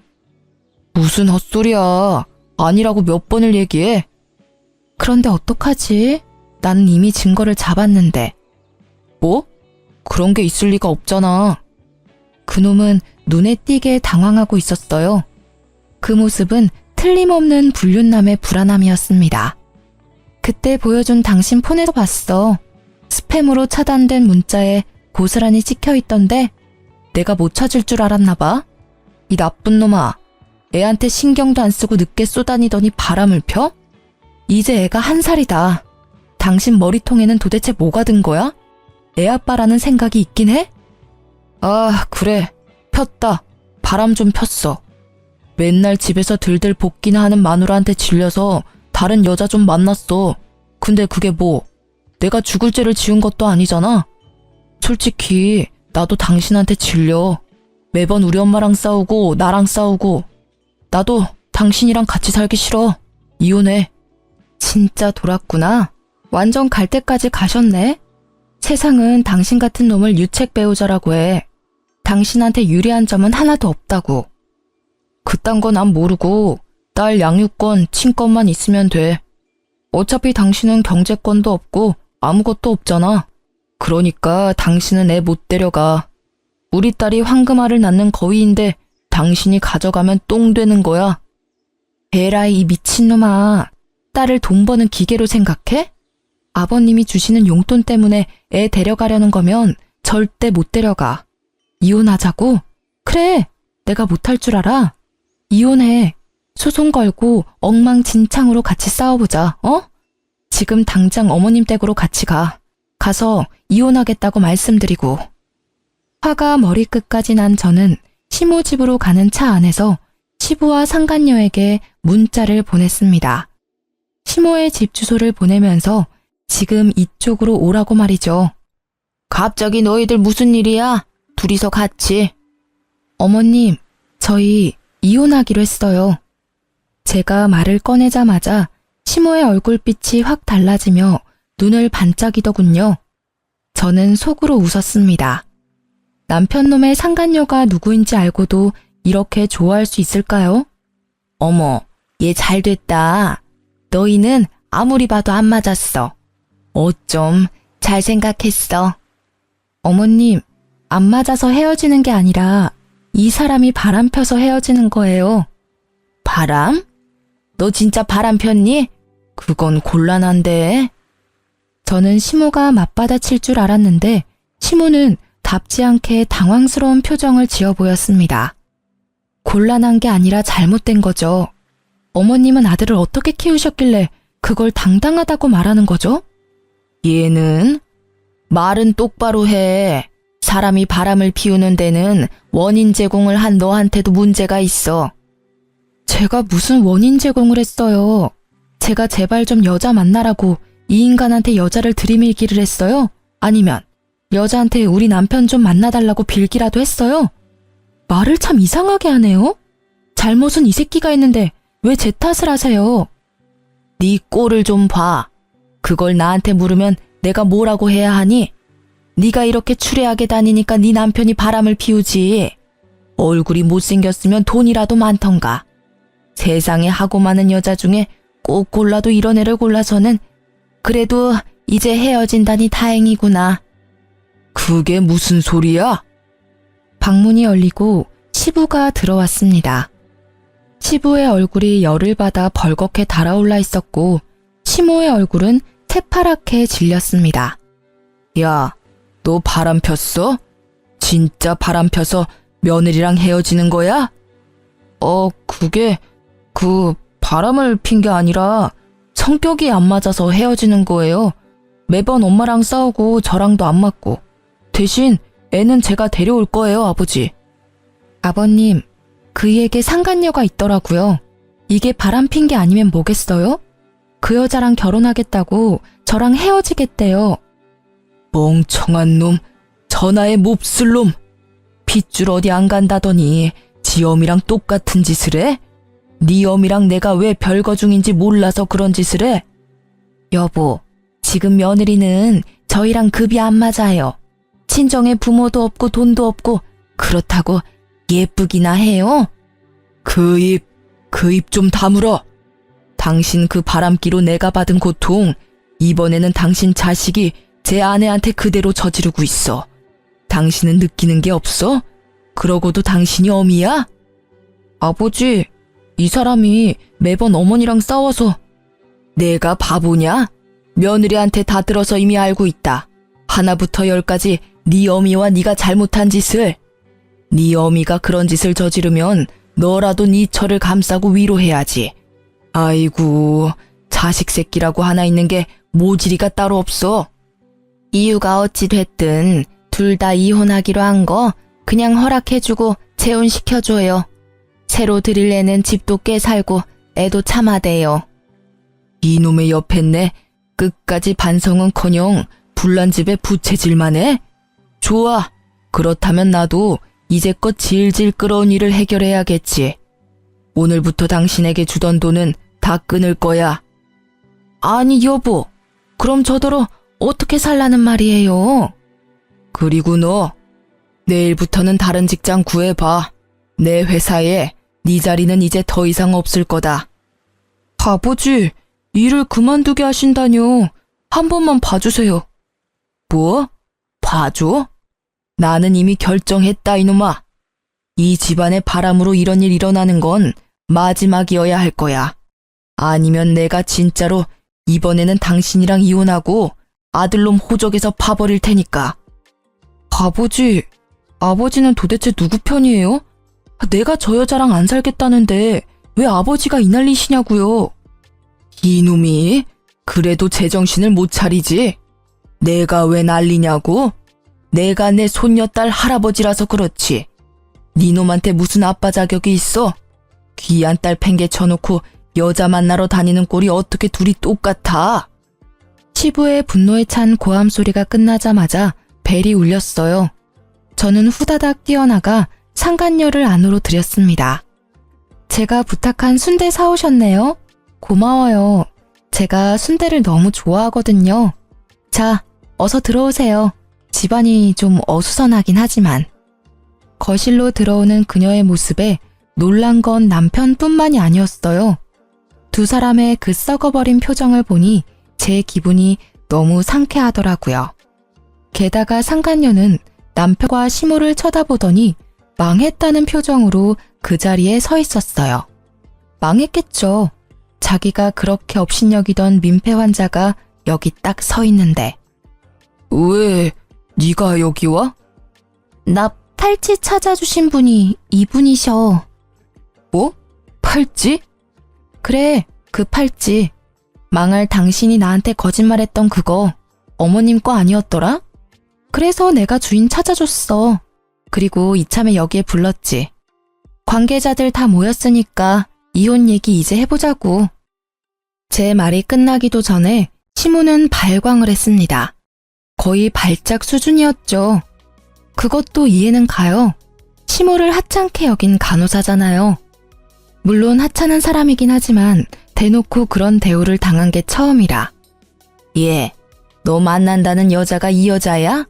무슨 헛소리야. 아니라고 몇 번을 얘기해. 그런데 어떡하지? 나는 이미 증거를 잡았는데. 뭐? 그런 게 있을 리가 없잖아. 그놈은 눈에 띄게 당황하고 있었어요. 그 모습은 틀림없는 불륜남의 불안함이었습니다. 그때 보여준 당신 폰에서 봤어. 스팸으로 차단된 문자에 고스란히 찍혀있던데 내가 못 찾을 줄 알았나 봐. 이 나쁜 놈아. 애한테 신경도 안 쓰고 늦게 쏘다니더니 바람을 펴? 이제 애가 1살이다. 당신 머리통에는 도대체 뭐가 든 거야? 애 아빠라는 생각이 있긴 해? 아, 그래. 폈다. 바람 좀 폈어. 맨날 집에서 들들 볶기나 하는 마누라한테 질려서 다른 여자 좀 만났어. 근데 그게 뭐? 내가 죽을 죄를 지은 것도 아니잖아. 솔직히 나도 당신한테 질려. 매번 우리 엄마랑 싸우고 나랑 싸우고. 나도 당신이랑 같이 살기 싫어. 이혼해. 진짜 돌았구나. 완전 갈 때까지 가셨네. 세상은 당신 같은 놈을 유책 배우자라고 해. 당신한테 유리한 점은 하나도 없다고. 그딴 거 난 모르고 딸 양육권, 친권만 있으면 돼. 어차피 당신은 경제권도 없고 아무것도 없잖아. 그러니까 당신은 애 못 데려가. 우리 딸이 황금알을 낳는 거위인데 당신이 가져가면 똥 되는 거야. 에라이 이 미친놈아. 딸을 돈 버는 기계로 생각해? 아버님이 주시는 용돈 때문에 애 데려가려는 거면 절대 못 데려가. 이혼하자고? 그래, 내가 못할 줄 알아. 이혼해. 소송 걸고 엉망진창으로 같이 싸워보자, 어? 지금 당장 어머님 댁으로 같이 가. 가서 이혼하겠다고 말씀드리고. 화가 머리끝까지 난 저는 시모 집으로 가는 차 안에서 시부와 상간녀에게 문자를 보냈습니다. 시모의 집 주소를 보내면서 지금 이쪽으로 오라고 말이죠. 갑자기 너희들 무슨 일이야? 둘이서 같이. 어머님, 저희 이혼하기로 했어요. 제가 말을 꺼내자마자 시모의 얼굴빛이 확 달라지며 눈을 반짝이더군요. 저는 속으로 웃었습니다. 남편놈의 상간녀가 누구인지 알고도 이렇게 좋아할 수 있을까요? 어머, 얘 잘됐다. 너희는 아무리 봐도 안 맞았어. 어쩜 잘 생각했어. 어머님, 안 맞아서 헤어지는 게 아니라 이 사람이 바람 펴서 헤어지는 거예요. 바람? 너 진짜 바람 폈니? 그건 곤란한데. 저는 시모가 맞받아칠 줄 알았는데 시모는 답지 않게 당황스러운 표정을 지어 보였습니다. 곤란한 게 아니라 잘못된 거죠. 어머님은 아들을 어떻게 키우셨길래 그걸 당당하다고 말하는 거죠? 얘는 말은 똑바로 해. 사람이 바람을 피우는 데는 원인 제공을 한 너한테도 문제가 있어. 제가 무슨 원인 제공을 했어요? 제가 제발 좀 여자 만나라고 이 인간한테 여자를 들이밀기를 했어요? 아니면 여자한테 우리 남편 좀 만나달라고 빌기라도 했어요? 말을 참 이상하게 하네요? 잘못은 이 새끼가 했는데 왜 제 탓을 하세요? 네 꼴을 좀 봐. 그걸 나한테 물으면 내가 뭐라고 해야 하니? 네가 이렇게 추레하게 다니니까 네 남편이 바람을 피우지. 얼굴이 못생겼으면 돈이라도 많던가. 세상에 하고 많은 여자 중에 꼭 골라도 이런 애를 골라서는 그래도 이제 헤어진다니 다행이구나. 그게 무슨 소리야? 방문이 열리고 시부가 들어왔습니다. 시부의 얼굴이 열을 받아 벌겋게 달아올라 있었고 시모의 얼굴은 새파랗게 질렸습니다. 야, 너 바람 폈어? 진짜 바람 펴서 며느리랑 헤어지는 거야? 그게 바람을 핀 게 아니라 성격이 안 맞아서 헤어지는 거예요. 매번 엄마랑 싸우고 저랑도 안 맞고. 대신 애는 제가 데려올 거예요, 아버지. 아버님, 그이에게 상간녀가 있더라고요. 이게 바람 핀 게 아니면 뭐겠어요? 그 여자랑 결혼하겠다고 저랑 헤어지겠대요. 멍청한 놈, 전하의 몹쓸 놈. 핏줄 어디 안 간다더니 지 어미랑 똑같은 짓을 해? 네 어미랑 내가 왜 별거 중인지 몰라서 그런 짓을 해? 여보, 지금 며느리는 저희랑 급이 안 맞아요. 친정에 부모도 없고 돈도 없고 그렇다고 예쁘기나 해요? 그 입 좀 다물어. 당신 그 바람기로 내가 받은 고통, 이번에는 당신 자식이 제 아내한테 그대로 저지르고 있어. 당신은 느끼는 게 없어? 그러고도 당신이 어미야? 아버지, 이 사람이 매번 어머니랑 싸워서. 내가 바보냐? 며느리한테 다 들어서 이미 알고 있다. 하나부터 열까지 네 어미와 네가 잘못한 짓을. 네 어미가 그런 짓을 저지르면 너라도 네 처를 감싸고 위로해야지. 아이고, 자식 새끼라고 하나 있는 게 모질이가 따로 없어. 이유가 어찌 됐든 둘 다 이혼하기로 한 거 그냥 허락해주고 재혼시켜줘요. 새로 들일 애는 집도 꽤 살고 애도 참아대요. 이놈의 옆했네. 끝까지 반성은커녕 불난 집에 부채질만 해? 좋아. 그렇다면 나도 이제껏 질질 끌어온 일을 해결해야겠지. 오늘부터 당신에게 주던 돈은 다 끊을 거야. 아니 여보, 그럼 저더러 어떻게 살라는 말이에요? 그리고 너, 내일부터는 다른 직장 구해봐. 내 회사에 네 자리는 이제 더 이상 없을 거다. 아버지, 일을 그만두게 하신다뇨. 한 번만 봐주세요. 뭐? 봐줘? 나는 이미 결정했다 이놈아. 이 집안의 바람으로 이런 일 일어나는 건 마지막이어야 할 거야. 아니면 내가 진짜로 이번에는 당신이랑 이혼하고 아들놈 호적에서 파버릴 테니까. 아버지, 아버지는 도대체 누구 편이에요? 내가 저 여자랑 안 살겠다는데 왜 아버지가 이 난리시냐고요. 이놈이 그래도 제정신을 못 차리지. 내가 왜 난리냐고? 내가 내 손녀딸 할아버지라서 그렇지. 니놈한테 무슨 아빠 자격이 있어? 귀한 딸 팽개 쳐놓고 여자 만나러 다니는 꼴이 어떻게 둘이 똑같아? 시부의 분노에 찬 고함 소리가 끝나자마자 벨이 울렸어요. 저는 후다닥 뛰어나가 상간녀를 안으로 들였습니다. 제가 부탁한 순대 사오셨네요. 고마워요. 제가 순대를 너무 좋아하거든요. 자, 어서 들어오세요. 집안이 좀 어수선하긴 하지만. 거실로 들어오는 그녀의 모습에 놀란 건 남편뿐만이 아니었어요. 두 사람의 그 썩어버린 표정을 보니 제 기분이 너무 상쾌하더라고요. 게다가 상간녀는 남편과 시모를 쳐다보더니 망했다는 표정으로 그 자리에 서 있었어요. 망했겠죠. 자기가 그렇게 업신여기던 민폐 환자가 여기 딱 서 있는데. 왜 네가 여기 와? 나 팔찌 찾아주신 분이 이분이셔. 뭐? 팔찌? 그래, 그 팔찌. 망할 당신이 나한테 거짓말했던 그거 어머님 거 아니었더라? 그래서 내가 주인 찾아줬어. 그리고 이참에 여기에 불렀지. 관계자들 다 모였으니까 이혼 얘기 이제 해보자고. 제 말이 끝나기도 전에 시모는 발광을 했습니다. 거의 발작 수준이었죠. 그것도 이해는 가요. 시모를 하찮게 여긴 간호사잖아요. 물론 하찮은 사람이긴 하지만 대놓고 그런 대우를 당한 게 처음이라. 예, 너 만난다는 여자가 이 여자야?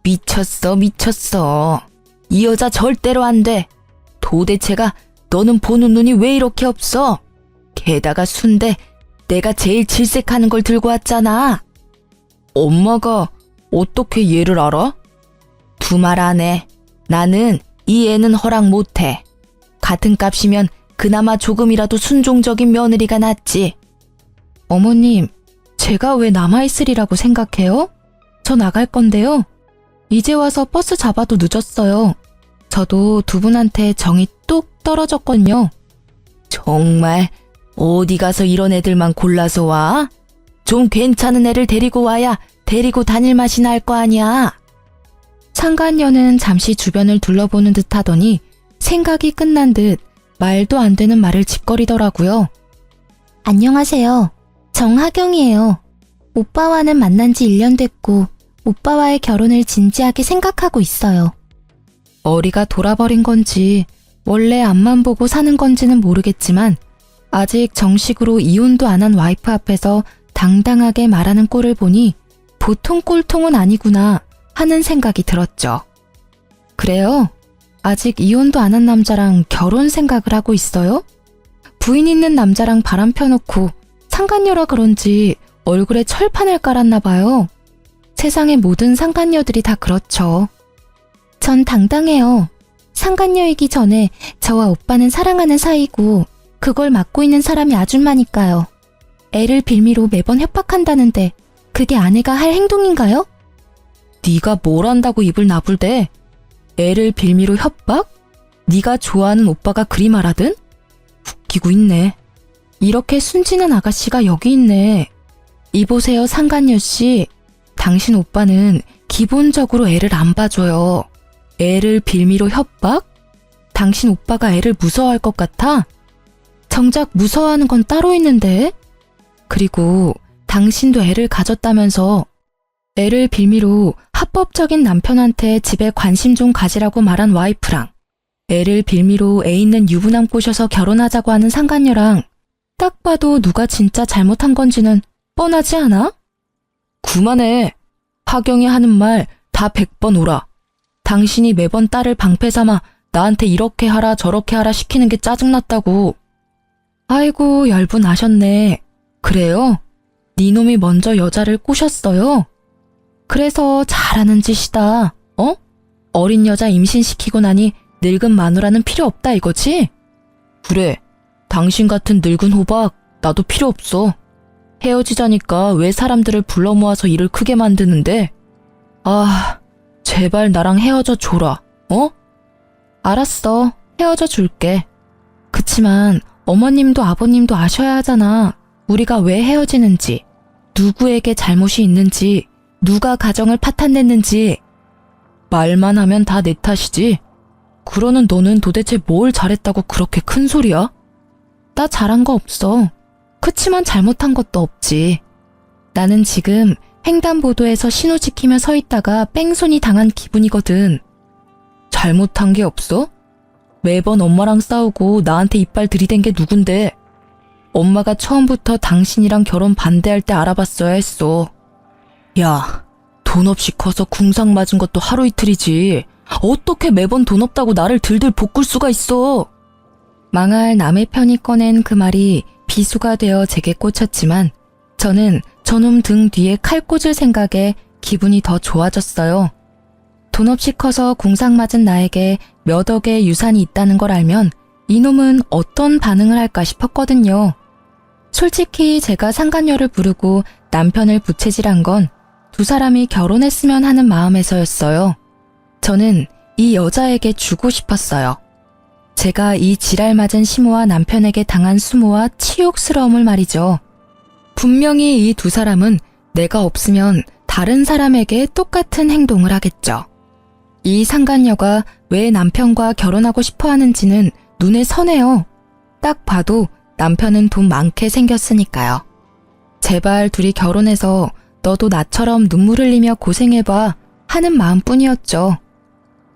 미쳤어, 미쳤어. 이 여자 절대로 안 돼. 도대체가 너는 보는 눈이 왜 이렇게 없어? 게다가 순대 내가 제일 질색하는 걸 들고 왔잖아. 엄마가 어떻게 얘를 알아? 두말 안 해. 나는 이 애는 허락 못해. 같은 값이면 그나마 조금이라도 순종적인 며느리가 낫지. 어머님, 제가 왜 남아있으리라고 생각해요? 저 나갈 건데요. 이제 와서 버스 잡아도 늦었어요. 저도 두 분한테 정이 뚝 떨어졌거든요. 정말 어디 가서 이런 애들만 골라서 와? 좀 괜찮은 애를 데리고 와야 데리고 다닐 맛이 날 거 아니야. 상간녀는 잠시 주변을 둘러보는 듯 하더니 생각이 끝난 듯 말도 안 되는 말을 짓거리더라고요. 안녕하세요. 정하경이에요. 오빠와는 만난 지 1년 됐고 오빠와의 결혼을 진지하게 생각하고 있어요. 머리가 돌아버린 건지 원래 앞만 보고 사는 건지는 모르겠지만 아직 정식으로 이혼도 안 한 와이프 앞에서 당당하게 말하는 꼴을 보니 보통 꼴통은 아니구나 하는 생각이 들었죠. 그래요? 아직 이혼도 안 한 남자랑 결혼 생각을 하고 있어요? 부인 있는 남자랑 바람 펴놓고 상간녀라 그런지 얼굴에 철판을 깔았나 봐요. 세상의 모든 상간녀들이 다 그렇죠. 전 당당해요. 상간녀이기 전에 저와 오빠는 사랑하는 사이고 그걸 맡고 있는 사람이 아줌마니까요. 애를 빌미로 매번 협박한다는데 그게 아내가 할 행동인가요? 네가 뭘 안다고 입을 나불대? 애를 빌미로 협박? 네가 좋아하는 오빠가 그리 말하든? 웃기고 있네. 이렇게 순진한 아가씨가 여기 있네. 이보세요 상간녀씨. 당신 오빠는 기본적으로 애를 안 봐줘요. 애를 빌미로 협박? 당신 오빠가 애를 무서워할 것 같아? 정작 무서워하는 건 따로 있는데? 그리고 당신도 애를 가졌다면서 애를 빌미로 합법적인 남편한테 집에 관심 좀 가지라고 말한 와이프랑 애를 빌미로 애 있는 유부남 꼬셔서 결혼하자고 하는 상간녀랑 딱 봐도 누가 진짜 잘못한 건지는 뻔하지 않아? 그만해. 하경이 하는 말 다 100번 오라. 당신이 매번 딸을 방패 삼아 나한테 이렇게 하라 저렇게 하라 시키는 게 짜증났다고. 아이고 열분 나셨네. 그래요? 네 놈이 먼저 여자를 꼬셨어요? 그래서 잘하는 짓이다. 어? 어린 여자 임신시키고 나니 늙은 마누라는 필요 없다 이거지? 그래. 당신 같은 늙은 호박 나도 필요 없어. 헤어지자니까 왜 사람들을 불러 모아서 일을 크게 만드는데? 아, 제발 나랑 헤어져 줘라. 어? 알았어. 헤어져 줄게. 그치만 어머님도 아버님도 아셔야 하잖아. 우리가 왜 헤어지는지, 누구에게 잘못이 있는지, 누가 가정을 파탄냈는지. 말만 하면 다 내 탓이지. 그러는 너는 도대체 뭘 잘했다고 그렇게 큰 소리야? 나 잘한 거 없어. 그치만 잘못한 것도 없지. 나는 지금 횡단보도에서 신호 지키며 서 있다가 뺑소니 당한 기분이거든. 잘못한 게 없어? 매번 엄마랑 싸우고 나한테 이빨 들이댄 게 누군데? 엄마가 처음부터 당신이랑 결혼 반대할 때 알아봤어야 했어. 야, 돈 없이 커서 궁상 맞은 것도 하루 이틀이지. 어떻게 매번 돈 없다고 나를 들들 볶을 수가 있어? 망할 남의 편이 꺼낸 그 말이 비수가 되어 제게 꽂혔지만 저는 저놈 등 뒤에 칼 꽂을 생각에 기분이 더 좋아졌어요. 돈 없이 커서 궁상 맞은 나에게 몇 억의 유산이 있다는 걸 알면 이놈은 어떤 반응을 할까 싶었거든요. 솔직히 제가 상간녀를 부르고 남편을 부채질한 건 두 사람이 결혼했으면 하는 마음에서였어요. 저는 이 여자에게 주고 싶었어요. 제가 이 지랄 맞은 시모와 남편에게 당한 수모와 치욕스러움을 말이죠. 분명히 이 두 사람은 내가 없으면 다른 사람에게 똑같은 행동을 하겠죠. 이 상간녀가 왜 남편과 결혼하고 싶어 하는지는 눈에 선해요. 딱 봐도 남편은 돈 많게 생겼으니까요. 제발 둘이 결혼해서 너도 나처럼 눈물 흘리며 고생해봐 하는 마음뿐이었죠.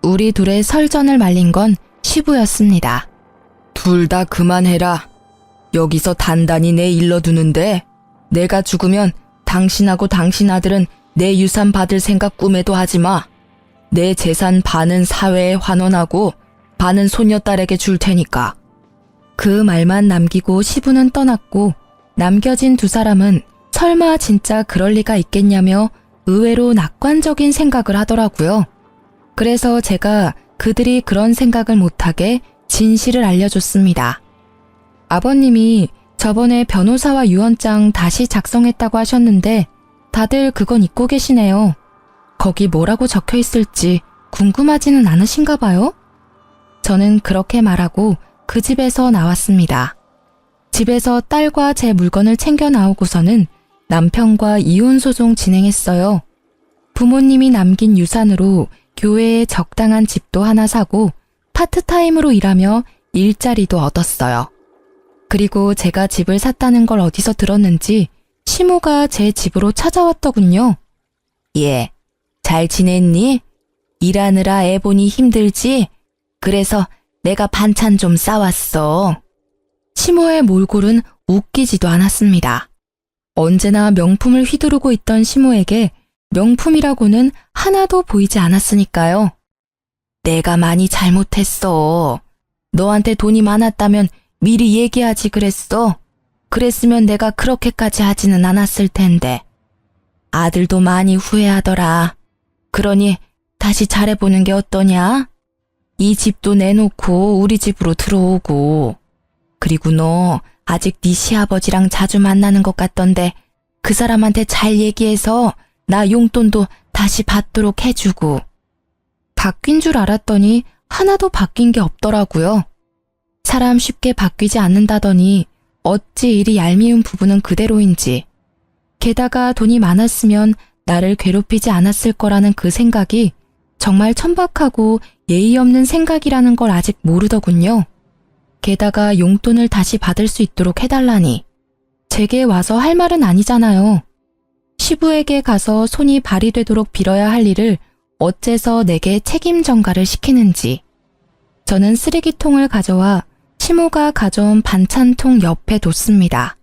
우리 둘의 설전을 말린 건 시부였습니다. 둘 다 그만해라. 여기서 단단히 내 일러두는데 내가 죽으면 당신하고 당신 아들은 내 유산 받을 생각 꿈에도 하지 마. 내 재산 반은 사회에 환원하고 반은 소녀딸에게 줄 테니까. 그 말만 남기고 시부는 떠났고 남겨진 두 사람은 설마 진짜 그럴 리가 있겠냐며 의외로 낙관적인 생각을 하더라고요. 그래서 제가 그들이 그런 생각을 못하게 진실을 알려줬습니다. 아버님이 저번에 변호사와 유언장 다시 작성했다고 하셨는데 다들 그건 잊고 계시네요. 거기 뭐라고 적혀 있을지 궁금하지는 않으신가 봐요? 저는 그렇게 말하고 그 집에서 나왔습니다. 집에서 딸과 제 물건을 챙겨 나오고서는 남편과 이혼소송 진행했어요. 부모님이 남긴 유산으로 교회에 적당한 집도 하나 사고 파트타임으로 일하며 일자리도 얻었어요. 그리고 제가 집을 샀다는 걸 어디서 들었는지 시모가 제 집으로 찾아왔더군요. 예, 잘 지냈니? 일하느라 애 보니 힘들지? 그래서 내가 반찬 좀 싸왔어. 시모의 몰골은 웃기지도 않았습니다. 언제나 명품을 휘두르고 있던 시모에게 명품이라고는 하나도 보이지 않았으니까요. 내가 많이 잘못했어. 너한테 돈이 많았다면 미리 얘기하지 그랬어. 그랬으면 내가 그렇게까지 하지는 않았을 텐데. 아들도 많이 후회하더라. 그러니 다시 잘해보는 게 어떠냐? 이 집도 내놓고 우리 집으로 들어오고. 그리고 너 아직 네 시아버지랑 자주 만나는 것 같던데 그 사람한테 잘 얘기해서 나 용돈도 다시 받도록 해주고. 바뀐 줄 알았더니 하나도 바뀐 게 없더라고요. 사람 쉽게 바뀌지 않는다더니 어찌 이리 얄미운 부분은 그대로인지. 게다가 돈이 많았으면 나를 괴롭히지 않았을 거라는 그 생각이 정말 천박하고 예의 없는 생각이라는 걸 아직 모르더군요. 게다가 용돈을 다시 받을 수 있도록 해달라니. 제게 와서 할 말은 아니잖아요. 시부에게 가서 손이 발휘되도록 빌어야 할 일을 어째서 내게 책임 전가를 시키는지. 저는 쓰레기통을 가져와 시모가 가져온 반찬통 옆에 뒀습니다.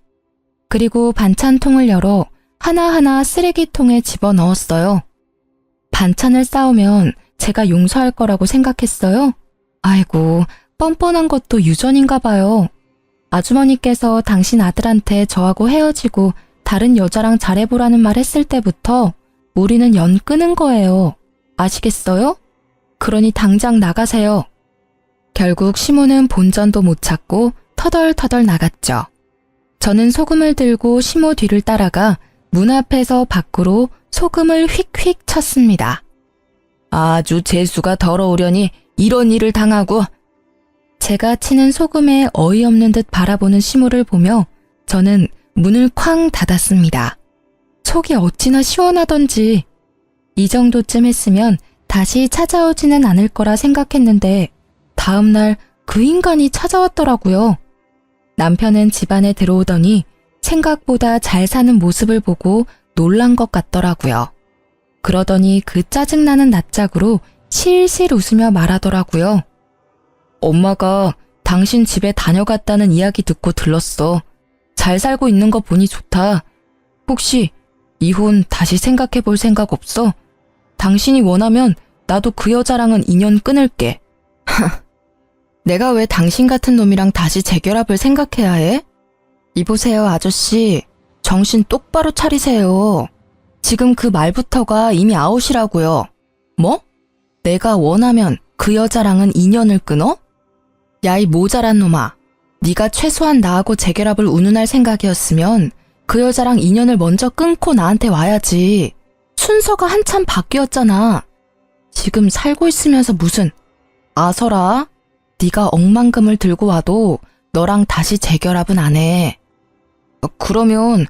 그리고 반찬통을 열어 하나하나 쓰레기통에 집어넣었어요. 반찬을 싸우면 제가 용서할 거라고 생각했어요? 아이고, 뻔뻔한 것도 유전인가 봐요. 아주머니께서 당신 아들한테 저하고 헤어지고 다른 여자랑 잘해보라는 말 했을 때부터 우리는 연 끊은 거예요. 아시겠어요? 그러니 당장 나가세요. 결국 시모는 본전도 못 찾고 터덜터덜 나갔죠. 저는 소금을 들고 시모 뒤를 따라가 문 앞에서 밖으로 소금을 휙휙 쳤습니다. 아주 재수가 더러우려니 이런 일을 당하고. 제가 치는 소금에 어이없는 듯 바라보는 시모를 보며 저는 문을 쾅 닫았습니다. 속이 어찌나 시원하던지. 이 정도쯤 했으면 다시 찾아오지는 않을 거라 생각했는데 다음 날 그 인간이 찾아왔더라고요. 남편은 집안에 들어오더니 생각보다 잘 사는 모습을 보고 놀란 것 같더라고요. 그러더니 그 짜증나는 낯짝으로 실실 웃으며 말하더라고요. 엄마가 당신 집에 다녀갔다는 이야기 듣고 들렀어. 잘 살고 있는 거 보니 좋다. 혹시 이혼 다시 생각해 볼 생각 없어? 당신이 원하면 나도 그 여자랑은 인연 끊을게. 내가 왜 당신 같은 놈이랑 다시 재결합을 생각해야 해? 이보세요, 아저씨. 정신 똑바로 차리세요. 지금 그 말부터가 이미 아웃이라고요. 뭐? 내가 원하면 그 여자랑은 인연을 끊어? 야, 이 모자란 놈아. 네가 최소한 나하고 재결합을 운운할 생각이었으면 그 여자랑 인연을 먼저 끊고 나한테 와야지. 순서가 한참 바뀌었잖아. 지금 살고 있으면서 무슨. 아서라, 네가 억만금을 들고 와도 너랑 다시 재결합은 안 해. 그러면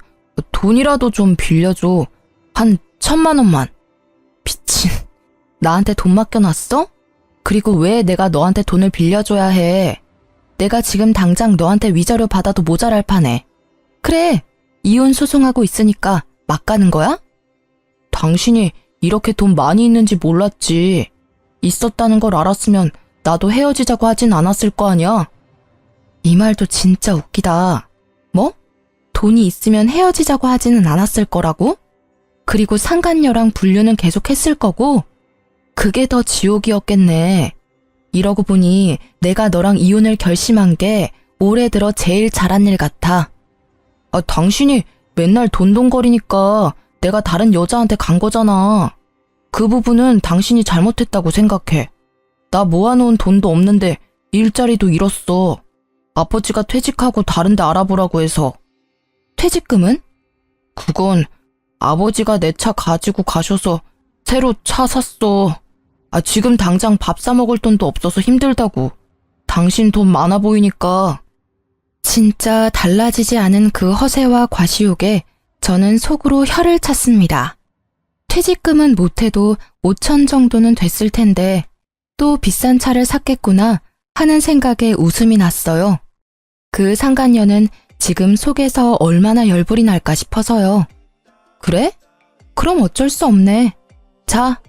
돈이라도 좀 빌려줘. 한 1,000만 원만. 미친. 나한테 돈 맡겨놨어? 그리고 왜 내가 너한테 돈을 빌려줘야 해? 내가 지금 당장 너한테 위자료 받아도 모자랄 판에. 그래, 이혼 소송하고 있으니까 막 가는 거야? 당신이 이렇게 돈 많이 있는지 몰랐지. 있었다는 걸 알았으면 나도 헤어지자고 하진 않았을 거 아니야. 이 말도 진짜 웃기다. 뭐? 돈이 있으면 헤어지자고 하지는 않았을 거라고? 그리고 상간녀랑 분류는 계속했을 거고? 그게 더 지옥이었겠네. 이러고 보니 내가 너랑 이혼을 결심한 게 올해 들어 제일 잘한 일 같아. 당신이 맨날 돈돈거리니까 내가 다른 여자한테 간 거잖아. 그 부분은 당신이 잘못했다고 생각해. 나 모아놓은 돈도 없는데 일자리도 잃었어. 아버지가 퇴직하고 다른 데 알아보라고 해서. 퇴직금은? 그건 아버지가 내 차 가지고 가셔서 새로 차 샀어. 지금 당장 밥 사 먹을 돈도 없어서 힘들다고. 당신 돈 많아 보이니까. 진짜 달라지지 않은 그 허세와 과시욕에 저는 속으로 혀를 찼습니다. 퇴직금은 못해도 5천 정도는 됐을 텐데 또 비싼 차를 샀겠구나 하는 생각에 웃음이 났어요. 그 상간녀는 지금 속에서 얼마나 열불이 날까 싶어서요. 그래? 그럼 어쩔 수 없네. 자.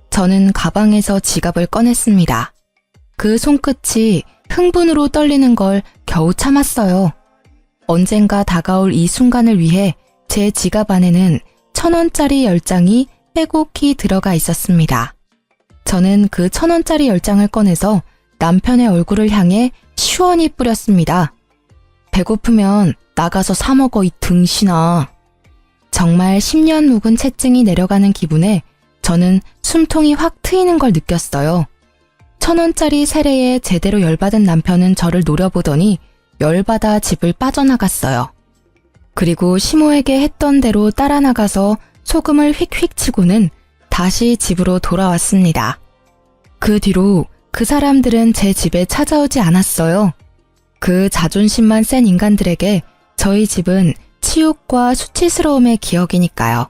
저는 가방에서 지갑을 꺼냈습니다. 그 손끝이 흥분으로 떨리는 걸 겨우 참았어요. 언젠가 다가올 이 순간을 위해 제 지갑 안에는 1,000원짜리 10장이 빼곡히 들어가 있었습니다. 저는 그 1,000원짜리 10장을 꺼내서 남편의 얼굴을 향해 시원히 뿌렸습니다. 배고프면 나가서 사 먹어 이 등신아. 정말 10년 묵은 채증이 내려가는 기분에 저는 숨통이 확 트이는 걸 느꼈어요. 1,000원짜리 세례에 제대로 열받은 남편은 저를 노려보더니 열받아 집을 빠져나갔어요. 그리고 시모에게 했던 대로 따라 나가서 소금을 휙휙 치고는 다시 집으로 돌아왔습니다. 그 뒤로 그 사람들은 제 집에 찾아오지 않았어요. 그 자존심만 센 인간들에게 저희 집은 치욕과 수치스러움의 기억이니까요.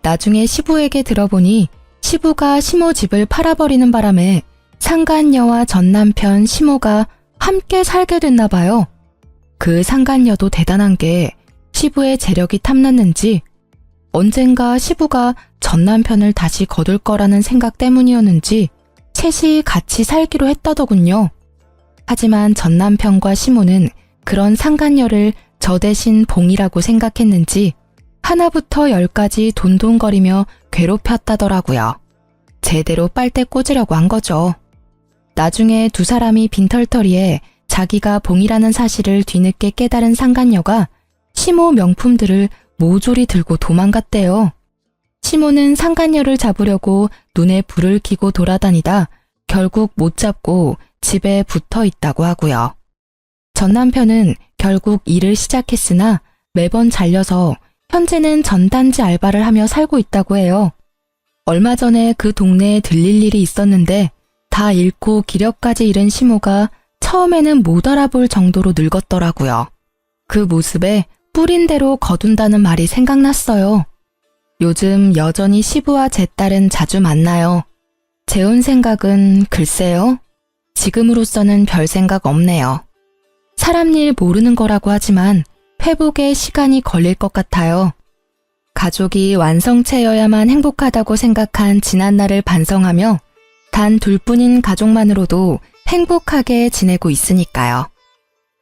나중에 시부에게 들어보니 시부가 시모 집을 팔아버리는 바람에 상간녀와 전 남편 시모가 함께 살게 됐나 봐요. 그 상간녀도 대단한 게 시부의 재력이 탐났는지 언젠가 시부가 전 남편을 다시 거둘 거라는 생각 때문이었는지 셋이 같이 살기로 했다더군요. 하지만 전 남편과 시모는 그런 상간녀를 저 대신 봉이라고 생각했는지 하나부터 10까지 돈돈거리며 괴롭혔다더라고요. 제대로 빨대 꽂으려고 한 거죠. 나중에 두 사람이 빈털터리에 자기가 봉이라는 사실을 뒤늦게 깨달은 상간녀가 시모 명품들을 모조리 들고 도망갔대요. 시모는 상간녀를 잡으려고 눈에 불을 켜고 돌아다니다 결국 못 잡고 집에 붙어 있다고 하고요. 전 남편은 결국 일을 시작했으나 매번 잘려서 현재는 전단지 알바를 하며 살고 있다고 해요. 얼마 전에 그 동네에 들릴 일이 있었는데 다 잃고 기력까지 잃은 시모가 처음에는 못 알아볼 정도로 늙었더라고요. 그 모습에 뿌린 대로 거둔다는 말이 생각났어요. 요즘 여전히 시부와 제 딸은 자주 만나요. 재혼 생각은 글쎄요. 지금으로서는 별 생각 없네요. 사람 일 모르는 거라고 하지만 회복에 시간이 걸릴 것 같아요. 가족이 완성체여야만 행복하다고 생각한 지난날을 반성하며 단 둘뿐인 가족만으로도 행복하게 지내고 있으니까요.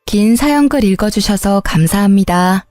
긴 사연글 읽어주셔서 감사합니다.